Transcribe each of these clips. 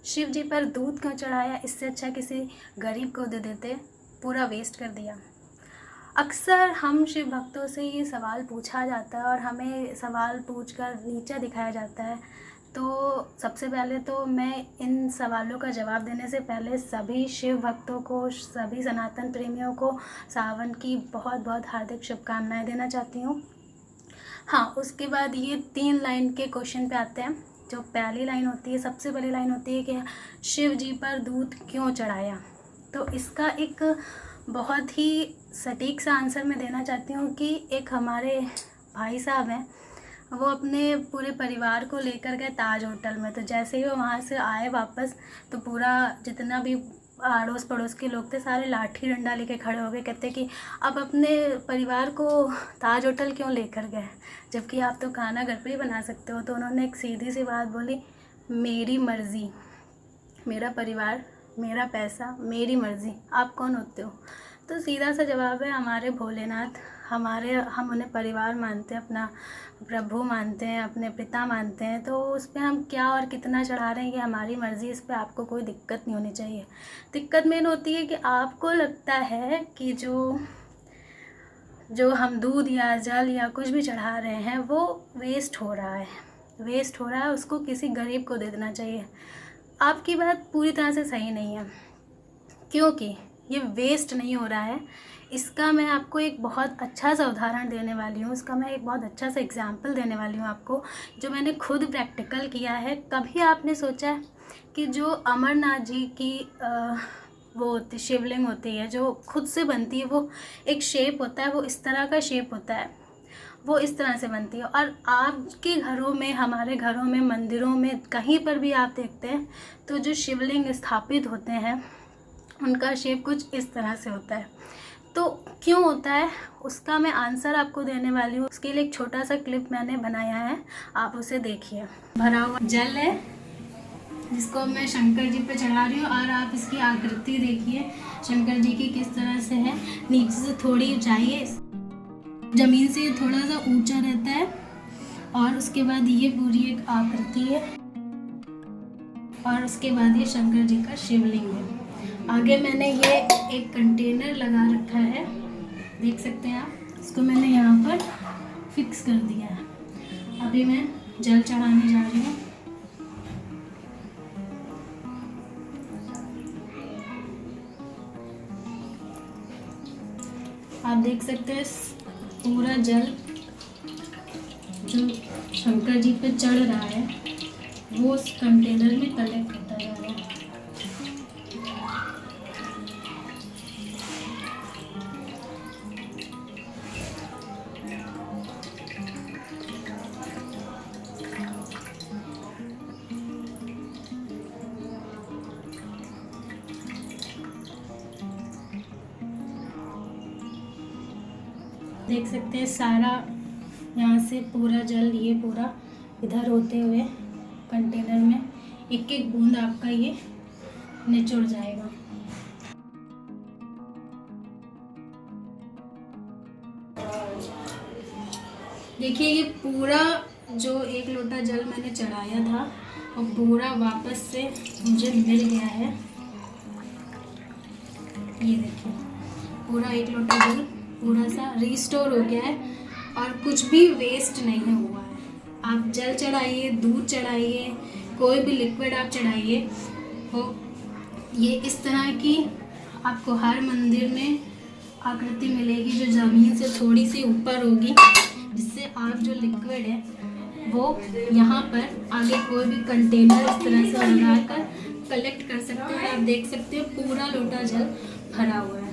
शिव जी पर दूध क्यों चढ़ाया, इससे अच्छा किसी गरीब को दे देते, पूरा वेस्ट कर दिया। अक्सर हम शिव भक्तों से ये सवाल पूछा जाता है और हमें सवाल पूछकर नीचा दिखाया जाता है। तो सबसे पहले तो मैं इन सवालों का जवाब देने से पहले सभी शिव भक्तों को, सभी सनातन प्रेमियों को सावन की बहुत बहुत हार्दिक शुभकामनाएं देना चाहती हूँ। हाँ, उसके बाद ये 3 लाइन के क्वेश्चन पे आते हैं। जो पहली लाइन होती है, सबसे पहली लाइन होती है कि शिव जी पर दूध क्यों चढ़ाया। तो इसका एक बहुत ही सटीक सा आंसर मैं देना चाहती हूँ कि एक हमारे भाई साहब हैं, वो अपने पूरे परिवार को लेकर गए ताज होटल में। तो जैसे ही वो वहाँ से आए वापस, तो पूरा जितना भी अड़ोस पड़ोस के लोग थे सारे लाठी डंडा लेके खड़े हो गए। कहते कि आप अपने परिवार को ताज होटल क्यों लेकर गए, जबकि आप तो खाना घर पे ही बना सकते हो। तो उन्होंने एक सीधी सी बात बोली, मेरी मर्ज़ी, मेरा परिवार, मेरा पैसा, मेरी मर्ज़ी, आप कौन होते हो। तो सीधा सा जवाब है, हमारे भोलेनाथ, हम उन्हें परिवार मानते हैं, अपना प्रभु मानते हैं, अपने पिता मानते हैं। तो उस पर हम क्या और कितना चढ़ा रहे हैं ये हमारी मर्ज़ी, इस पर आपको कोई दिक्कत नहीं होनी चाहिए। दिक्कत मेन होती है कि आपको लगता है कि जो हम दूध या जल या कुछ भी चढ़ा रहे हैं वो वेस्ट हो रहा है, उसको किसी गरीब को दे देना चाहिए। आपकी बात पूरी तरह से सही नहीं है, क्योंकि ये वेस्ट नहीं हो रहा है। इसका मैं आपको एक बहुत अच्छा सा उदाहरण देने वाली हूँ, इसका मैं एक बहुत अच्छा सा एग्जाम्पल देने वाली हूँ आपको, जो मैंने खुद प्रैक्टिकल किया है। कभी आपने सोचा है कि जो अमरनाथ जी की वो शिवलिंग होती है, जो खुद से बनती है, वो एक शेप होता है, वो इस तरह का शेप होता है, वो इस तरह से बनती है। और आपके घरों में, हमारे घरों में, मंदिरों में, कहीं पर भी आप देखते हैं तो जो शिवलिंग स्थापित होते हैं उनका शेप कुछ इस तरह से होता है। तो क्यों होता है, उसका मैं आंसर आपको देने वाली हूँ। उसके लिए एक छोटा सा क्लिप मैंने बनाया है, आप उसे देखिए। भरा हुआ जल है जिसको मैं शंकर जी पे चढ़ा रही हूँ, और आप इसकी आकृति देखिए शंकर जी की किस तरह से है। नीचे से थोड़ी ऊंचाई है, जमीन से थोड़ा सा ऊंचा रहता है, और उसके बाद ये पूरी एक आकृति है, और उसके बाद ये शंकर जी का शिवलिंग है। आगे मैंने ये एक कंटेनर लगा रखा है, देख सकते हैं आप, इसको मैंने यहाँ पर फिक्स कर दिया है। अभी मैं जल चढ़ाने जा रही हूँ। आप देख सकते हैं पूरा जल जो शंकर जी पे चढ़ रहा है वो उस कंटेनर में कलेक्ट होता जा रहा है। देख सकते हैं सारा यहाँ से पूरा जल, ये पूरा इधर होते हुए कंटेनर में एक एक बूंद आपका ये निचुड़ जाएगा। देखिए ये पूरा जो 1 लोटा जल मैंने चढ़ाया था वो पूरा वापस से मुझे मिल गया है। ये देखिए पूरा 1 लोटा जल पूरा सा रिस्टोर हो गया है, और कुछ भी वेस्ट नहीं हुआ है। आप जल चढ़ाइए, दूध चढ़ाइए, कोई भी लिक्विड आप चढ़ाइए, हो ये इस तरह की आपको हर मंदिर में आकृति मिलेगी जो ज़मीन से थोड़ी सी ऊपर होगी, जिससे आप जो लिक्विड है वो यहाँ पर आगे कोई भी कंटेनर इस तरह से लगाकर कलेक्ट कर सकते हैं। आप देख सकते हो पूरा लोटा जल भरा हुआ है।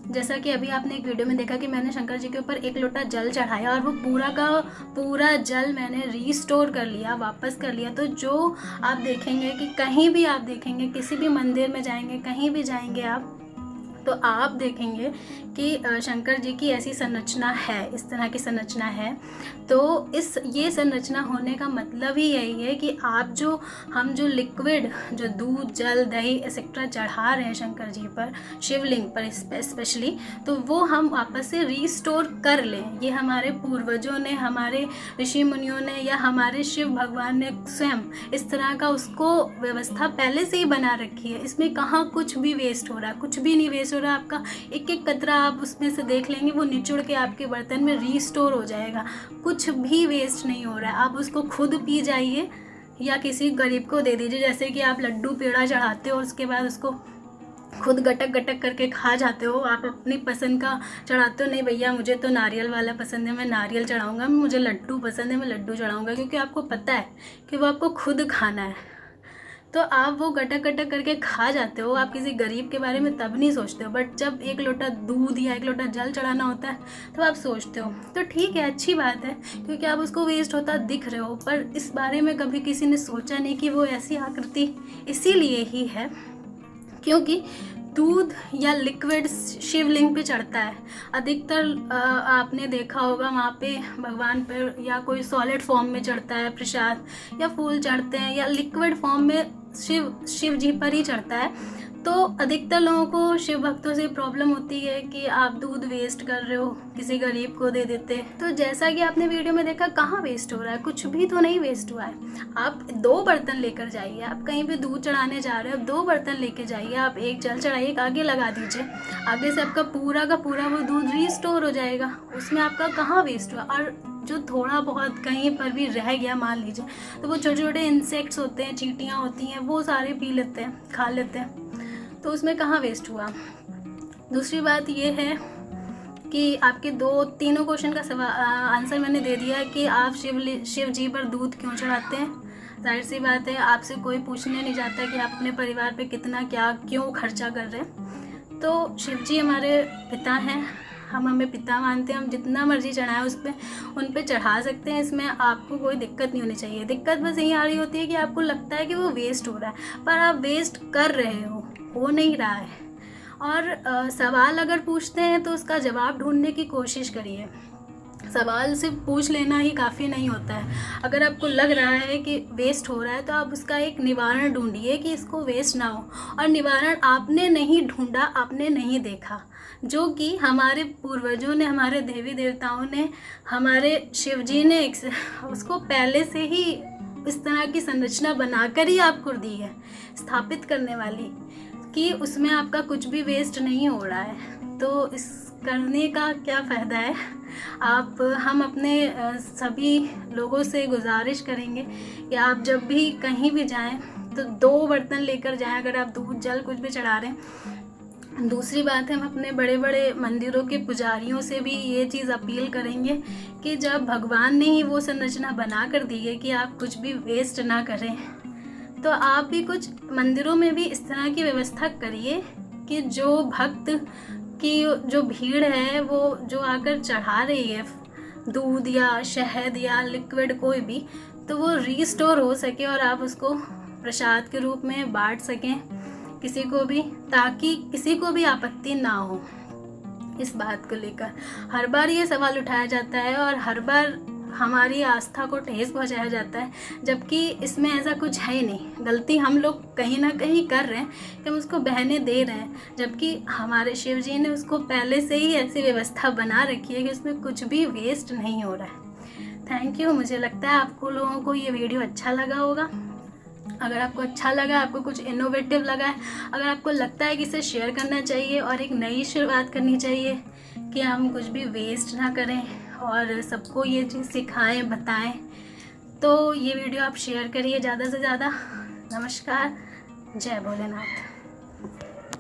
जैसा कि अभी आपने एक वीडियो में देखा कि मैंने शंकर जी के ऊपर 1 लोटा जल चढ़ाया, और वो पूरा का पूरा जल मैंने रीस्टोर कर लिया, वापस कर लिया। तो जो आप देखेंगे कि कहीं भी आप देखेंगे, किसी भी मंदिर में जाएंगे, कहीं भी जाएंगे आप, तो आप देखेंगे कि शंकर जी की ऐसी संरचना है, इस तरह की संरचना है। तो ये संरचना होने का मतलब ही यही है कि हम जो लिक्विड, जो दूध, जल, दही एक्सेट्रा चढ़ा रहे हैं शंकर जी पर, शिवलिंग पर स्पेशली, तो वो हम वापस से रीस्टोर कर लें। ये हमारे पूर्वजों ने, हमारे ऋषि मुनियों ने या हमारे शिव भगवान ने स्वयं इस तरह का उसको व्यवस्था पहले से ही बना रखी है। इसमें कहाँ कुछ भी वेस्ट हो रहा है, कुछ भी नहीं वेस्ट हो रहा। आपका एक एक कतरा आप उसमें से देख लेंगे, वो निचुड़ के आपके बर्तन में रीस्टोर हो जाएगा। कुछ भी वेस्ट नहीं हो रहा है। आप उसको खुद पी जाइए या किसी गरीब को दे दीजिए। जैसे कि आप लड्डू पेड़ा चढ़ाते हो, उसके बाद उसको खुद गटक गटक करके खा जाते हो। आप अपनी पसंद का चढ़ाते हो, नहीं भैया मुझे तो नारियल वाला पसंद है, मैं नारियल चढ़ाऊँगा, मुझे लड्डू पसंद है, मैं लड्डू चढ़ाऊँगा, क्योंकि आपको पता है कि वो आपको खुद खाना है। तो आप वो गटक गटक करके खा जाते हो। आप किसी गरीब के बारे में तब नहीं सोचते हो, बट जब एक लोटा दूध या एक लोटा जल चढ़ाना होता है तो आप सोचते हो। तो ठीक है, अच्छी बात है, क्योंकि आप उसको वेस्ट होता दिख रहे हो, पर इस बारे में कभी किसी ने सोचा नहीं कि वो ऐसी आकृति इसीलिए ही है क्योंकि दूध या लिक्विड शिवलिंग पे चढ़ता है। अधिकतर आपने देखा होगा वहाँ पे भगवान पर या कोई सॉलिड फॉर्म में चढ़ता है प्रसाद, या फूल चढ़ते हैं, या लिक्विड फॉर्म में शिव जी पर ही चढ़ता है। तो अधिकतर लोगों को, शिव भक्तों से प्रॉब्लम होती है कि आप दूध वेस्ट कर रहे हो, किसी गरीब को दे देते। तो जैसा कि आपने वीडियो में देखा, कहाँ वेस्ट हो रहा है, कुछ भी तो नहीं वेस्ट हुआ है। आप 2 बर्तन लेकर जाइए, आप कहीं पे दूध चढ़ाने जा रहे हो, 2 बर्तन लेके जाइए, आप एक जल चढ़ाइए, एक आगे लगा दीजिए, आगे से आपका पूरा का पूरा वो दूध रीस्टोर हो जाएगा। उसमें आपका कहाँ वेस्ट हुआ। और जो थोड़ा बहुत कहीं पर भी रह गया मान लीजिए, तो वो छोटे छोटे इंसेक्ट्स होते हैं, चींटियाँ होती हैं, वो सारे पी लेते हैं, खा लेते हैं, तो उसमें कहाँ वेस्ट हुआ। दूसरी बात ये है कि आपके तीनों क्वेश्चन का आंसर मैंने दे दिया है कि आप शिव जी पर दूध क्यों चढ़ाते हैं। जाहिर सी बात है, आपसे कोई पूछने नहीं जाता कि आप अपने परिवार पे कितना क्या क्यों खर्चा कर रहे हैं। तो शिव जी हमारे पिता हैं, हम हमें पिता मानते हैं, हम जितना मर्जी चढ़ाएं उन पे चढ़ा सकते हैं। इसमें आपको कोई दिक्कत नहीं होनी चाहिए। दिक्कत बस यही आ रही होती है कि आपको लगता है कि वो वेस्ट हो रहा है, पर आप वेस्ट कर रहे हो नहीं रहा है। और सवाल अगर पूछते हैं तो उसका जवाब ढूंढने की कोशिश करिए। सवाल सिर्फ पूछ लेना ही काफ़ी नहीं होता है। अगर आपको लग रहा है कि वेस्ट हो रहा है तो आप उसका एक निवारण ढूंढिए कि इसको वेस्ट ना हो। और निवारण आपने नहीं ढूंढा, आपने नहीं देखा, जो कि हमारे पूर्वजों ने, हमारे देवी देवताओं ने, हमारे शिव जी ने उसको पहले से ही इस तरह की संरचना बनाकर ही आपको दी है, स्थापित करने वाली, कि उसमें आपका कुछ भी वेस्ट नहीं हो रहा है। तो इस करने का क्या फ़ायदा है। हम अपने सभी लोगों से गुजारिश करेंगे कि आप जब भी कहीं भी जाएं तो 2 बर्तन लेकर जाएं, अगर आप दूध जल कुछ भी चढ़ा रहे हैं। दूसरी बात है, हम अपने बड़े बड़े मंदिरों के पुजारियों से भी ये चीज़ अपील करेंगे कि जब भगवान ने ही वो संरचना बना कर दी है कि आप कुछ भी वेस्ट ना करें, तो आप भी कुछ मंदिरों में भी इस तरह की व्यवस्था करिए कि जो भक्त की जो भीड़ है, वो जो आकर चढ़ा रही है दूध या शहद या लिक्विड कोई भी, तो वो रीस्टोर हो सके और आप उसको प्रसाद के रूप में बांट सकें किसी को भी, ताकि किसी को भी आपत्ति ना हो। इस बात को लेकर हर बार ये सवाल उठाया जाता है और हर बार हमारी आस्था को ठेस पहुंचाया जाता है, जबकि इसमें ऐसा कुछ है ही नहीं। गलती हम लोग कहीं ना कहीं कर रहे हैं कि हम उसको बहने दे रहे हैं, जबकि हमारे शिव जी ने उसको पहले से ही ऐसी व्यवस्था बना रखी है कि उसमें कुछ भी वेस्ट नहीं हो रहा है। Thank you. मुझे लगता है आपको लोगों को ये वीडियो अच्छा लगा होगा। अगर आपको अच्छा लगा, आपको कुछ इनोवेटिव लगा है, अगर आपको लगता है कि इसे शेयर करना चाहिए और एक नई शुरुआत करनी चाहिए कि हम कुछ भी वेस्ट ना करें और सबको ये चीज़ सिखाएं, बताएं, तो ये वीडियो आप शेयर करिए ज़्यादा से ज़्यादा। नमस्कार, जय भोलेनाथ।